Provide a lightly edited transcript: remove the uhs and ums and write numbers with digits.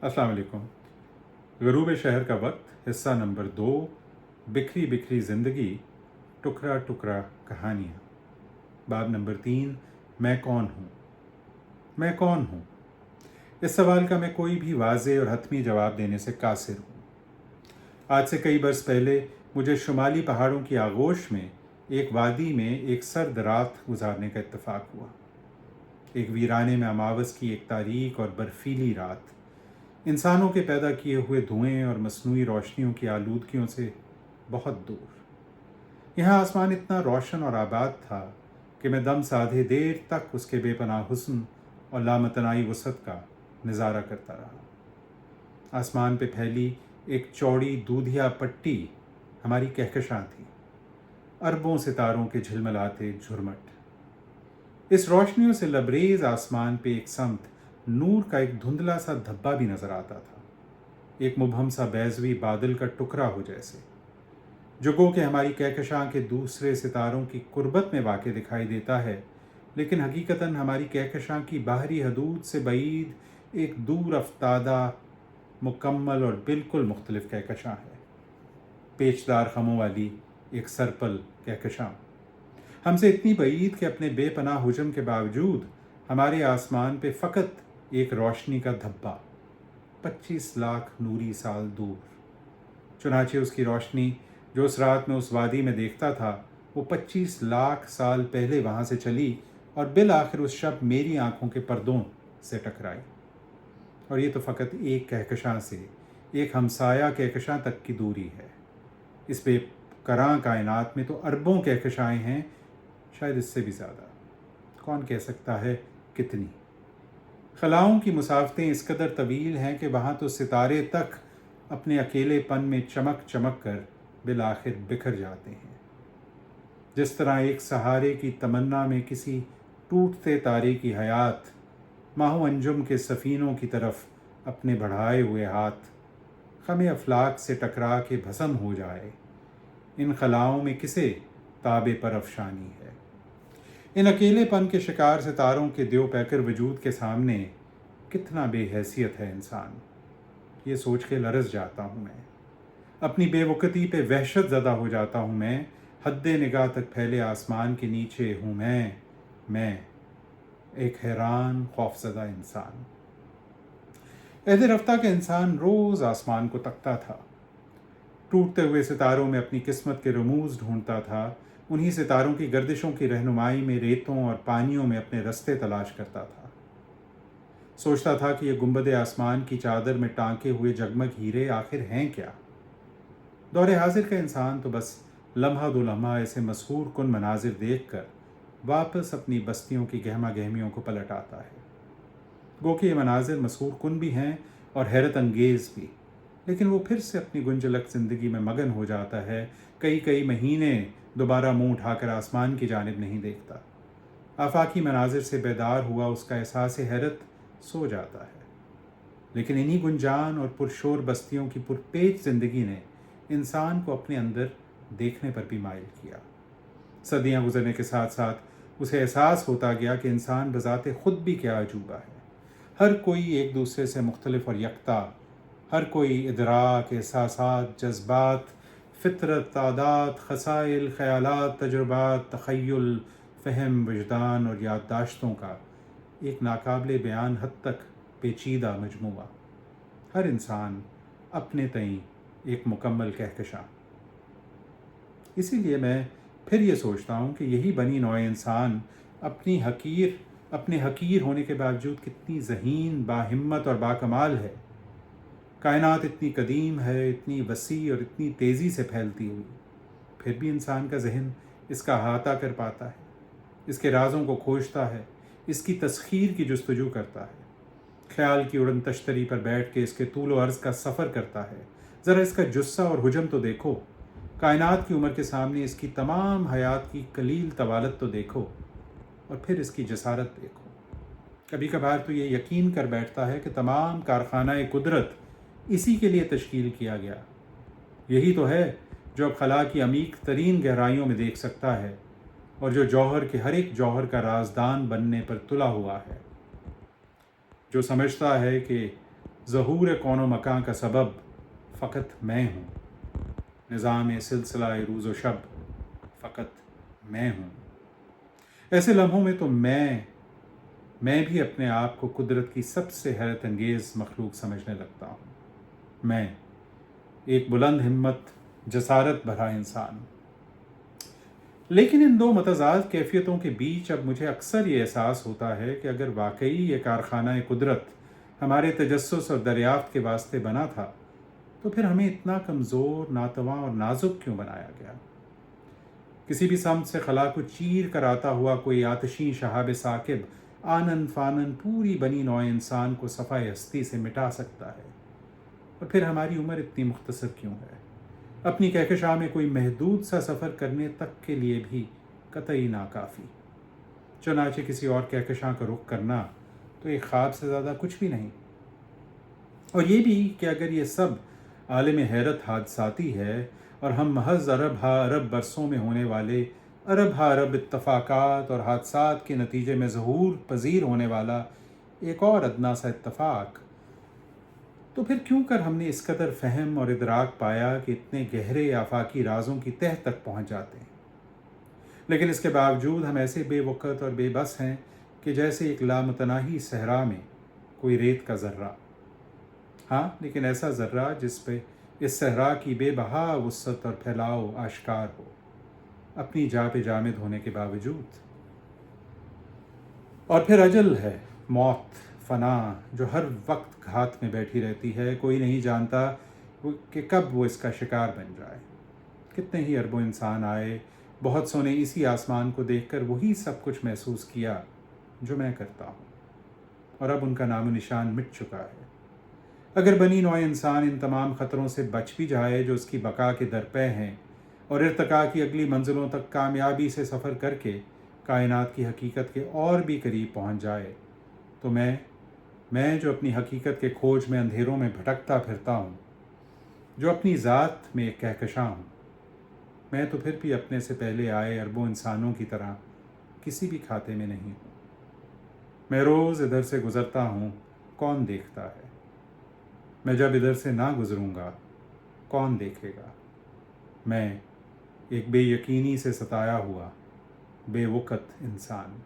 अस्सलाम वालेकुम। ग़ुरूब शहर का वक्त, हिस्सा नंबर 2, बिखरी बिखरी ज़िंदगी, टुकड़ा टुकड़ा कहानियाँ। बाब नंबर 3, मैं कौन हूँ। मैं कौन हूँ? इस सवाल का मैं कोई भी वाज़ेह और हतमी जवाब देने से कासिर हूँ। आज से कई बरस पहले मुझे शुमाली पहाड़ों की आगोश में एक वादी में एक सर्द रात गुजारने का इत्तेफाक हुआ। एक वीराने में अमावस की एक तारीक और बर्फीली रात, इंसानों के पैदा किए हुए धुएं और मसनूई रोशनियों की आलूदगियों से बहुत दूर। यहाँ आसमान इतना रोशन और आबाद था कि मैं दम साधे देर तक उसके बेपनाह हुस्न और लामतनाई वसअत का नज़ारा करता रहा। आसमान पे फैली एक चौड़ी दूधिया पट्टी हमारी कहकशां थी, अरबों सितारों के झिलमिलाते झुरमट। इस रोशनियों से लबरेज आसमान पे एक समत नूर का एक धुंधला सा धब्बा भी नजर आता था, एक मुबहम सा बैजवी बादल का टुकड़ा हो जैसे, जो गो के हमारी कहकशां के दूसरे सितारों की कुर्बत में वाक़े दिखाई देता है, लेकिन हकीकतन हमारी कहकशां की बाहरी हदूद से बईद एक दूर अफ्तादा मुकम्मल और बिल्कुल मुख्तलिफ कहकशां है। पेचदार खमों वाली एक सरपल कहकशां, हमसे इतनी बईद कि अपने बेपनाह हुजम के बावजूद हमारे आसमान पे फ़कत एक रोशनी का धब्बा 25 लाख नूरी साल दूर। चुनाचे उसकी रोशनी जो उस रात में उस वादी में देखता था, वो 25 लाख साल पहले वहाँ से चली और बिल आखिर उस शब मेरी आंखों के पर्दों से टकराई। और ये तो फ़कत एक कहकशां से एक हमसाया कहकशां तक की दूरी है। इस बेकरां कायनात में तो अरबों कहकशाएँ हैं, शायद इससे भी ज़्यादा। कौन कह सकता है कितनी। खलाओं की मुसाफतें इस कदर तवील हैं कि वहाँ तो सितारे तक अपने अकेलेपन में चमक चमक कर बिल आखिर बिखर जाते हैं। जिस तरह एक सहारे की तमन्ना में किसी टूटते तारे की हयात माहो अंजुम के सफ़ीनों की तरफ अपने बढ़ाए हुए हाथ ख़मे अफलाक से टकरा के भस्म हो जाए, इन खलाओं में किसे ताबे पर अफशानी है। इन अकेलेपन के शिकार सितारों के द्यो पैकर वजूद के सामने कितना बेहैसियत है इंसान, ये सोच के लरज़ जाता हूँ मैं। अपनी बेवकूफ़ी पे वहशत ज़दा हो जाता हूँ मैं। हद्दे निगाह तक फैले आसमान के नीचे हूँ मैं एक हैरान खौफज़दा इंसान। अहद रफ्ता का इंसान रोज़ आसमान को तकता था, टूटते हुए सितारों में अपनी किस्मत के रमूज़ ढूंढता था, उन्हीं सितारों की गर्दिशों की रहनुमाई में रेतों और पानियों में अपने रास्ते तलाश करता था। सोचता था कि ये गुंबद आसमान की चादर में टांके हुए जगमग हीरे आखिर हैं क्या। दौरे हाजिर का इंसान तो बस लम्हा दो लम्हा ऐसे मशहूर कुन मनाजिर देख कर वापस अपनी बस्तियों की गहमा गहमियों को पलट आता है। गो कि ये मनाजिर मशहूर कुन भी हैं और हैरत अंगेज़ भी, लेकिन वो फिर से अपनी गुंजलक ज़िंदगी में मगन हो जाता है। कई कई महीने दोबारा मुंह उठाकर आसमान की जानिब नहीं देखता। आफाकी मनाजिर से बेदार हुआ उसका एहसास हैरत सो जाता है। लेकिन इन्हीं गुंजान और पुरशोर बस्तियों की पुरपेच ज़िंदगी ने इंसान को अपने अंदर देखने पर भी माइल किया। सदियां गुजरने के साथ साथ उसे एहसास होता गया कि इंसान बज़ाते ख़ुद भी क्या अजूबा है। हर कोई एक दूसरे से मुख्तलिफ और यकता, हर कोई इदराक, एहसासात, जज्बात, फ़ितरत, तादात, ख़साइल, ख़यालात, तजुर्बात, तख़य्युल, फ़हम, वजदान और याददाश्तों का एक नाकाबिले बयान हद तक पेचीदा मजमूआ। हर इंसान अपने तईं एक मुकम्मल कहकशां। इसीलिए मैं फिर ये सोचता हूँ कि यही बनी नौ इंसान अपने हकीर होने के बावजूद कितनी ज़हीन, बाहिम्मत और बाकमाल है। कायनात इतनी कदीम है, इतनी वसी और इतनी तेज़ी से फैलती हुई, फिर भी इंसान का जहन इसका अहाता कर पाता है, इसके राज़ों को खोजता है, इसकी तस्खीर की जुस्तजू करता है, ख्याल की उड़न तश्तरी पर बैठ के इसके तूल व अर्ज़ का सफ़र करता है। ज़रा इसका जुस्सा और हुजम तो देखो, कायनात की उम्र के सामने इसकी तमाम हयात की कलील तवालत तो देखो, और फिर इसकी जसारत देखो। कभी कभार तो ये यकीन कर बैठता है कि तमाम कारखानाए कुदरत इसी के लिए तश्कील किया गया। यही तो है जो अब खला की अमीक तरीन गहराइयों में देख सकता है, और जो जौहर के हर एक जौहर का राजदान बनने पर तुला हुआ है, जो समझता है कि ظہور کون و مکان کا سبب فقط میں ہوں، نظام سلسلہ روز و شب فقط میں ہوں۔ ایسے لمحوں میں تو میں بھی اپنے آپ کو قدرت کی سب سے حیرت انگیز مخلوق سمجھنے لگتا ہوں۔ میں ایک بلند ہمت، جسارت بھرا انسان۔ لیکن ان دو متضاد کیفیتوں کے بیچ اب مجھے اکثر یہ احساس ہوتا ہے کہ اگر واقعی یہ کارخانہ قدرت ہمارے تجسس اور دریافت کے واسطے بنا تھا تو پھر ہمیں اتنا کمزور، ناتواں اور نازک کیوں بنایا گیا؟ کسی بھی سمت سے خلا کو چیر کر آتا ہوا کوئی آتشی شہاب ثاقب آنن فانن پوری بنی نوع انسان کو صفحہ ہستی سے مٹا سکتا ہے، اور پھر ہماری عمر اتنی مختصر کیوں ہے؟ اپنی کہکشاں میں کوئی محدود سا سفر کرنے تک کے لیے بھی قطعی ناکافی۔ چنانچہ کسی اور کہکشاں کا رخ کرنا تو ایک خواب سے زیادہ کچھ بھی نہیں۔ اور یہ بھی کہ اگر یہ سب عالم حیرت حادثاتی ہے اور ہم محض ارب ہا ارب برسوں میں ہونے والے ارب ہا ارب اتفاقات اور حادثات کے نتیجے میں ظہور پذیر ہونے والا ایک اور ادنا سا اتفاق، تو پھر کیوں کر ہم نے اس قدر فہم اور ادراک پایا کہ اتنے گہرے آفاقی رازوں کی تہ تک پہنچ جاتے ہیں؟ لیکن اس کے باوجود ہم ایسے بے وقت اور بے بس ہیں کہ جیسے ایک لامتناہی صحرا میں کوئی ریت کا ذرہ۔ ہاں، لیکن ایسا ذرہ جس پہ اس صحرا کی بے بہا وسعت اور پھیلاؤ آشکار ہو، اپنی جا پہ جامد ہونے کے باوجود۔ اور پھر اجل ہے، موت، فنا، جو ہر وقت گھات میں بیٹھی رہتی ہے۔ کوئی نہیں جانتا کہ کب وہ اس کا شکار بن جائے۔ کتنے ہی اربوں انسان آئے، بہت سو نے اسی آسمان کو دیکھ کر وہی سب کچھ محسوس کیا جو میں کرتا ہوں، اور اب ان کا نام و نشان مٹ چکا ہے۔ اگر بنی نوع انسان ان تمام خطروں سے بچ بھی جائے جو اس کی بقا کے درپے ہیں، اور ارتقاء کی اگلی منزلوں تک کامیابی سے سفر کر کے کائنات کی حقیقت کے اور بھی قریب پہنچ جائے، تو میں جو اپنی حقیقت کے کھوج میں اندھیروں میں بھٹکتا پھرتا ہوں، جو اپنی ذات میں ایک کہکشاں ہوں، میں تو پھر بھی اپنے سے پہلے آئے اربوں انسانوں کی طرح کسی بھی کھاتے میں نہیں ہوں۔ میں روز ادھر سے گزرتا ہوں، کون دیکھتا ہے؟ میں جب ادھر سے نہ گزروں گا، کون دیکھے گا؟ میں ایک بے یقینی سے ستایا ہوا بے وقت انسان۔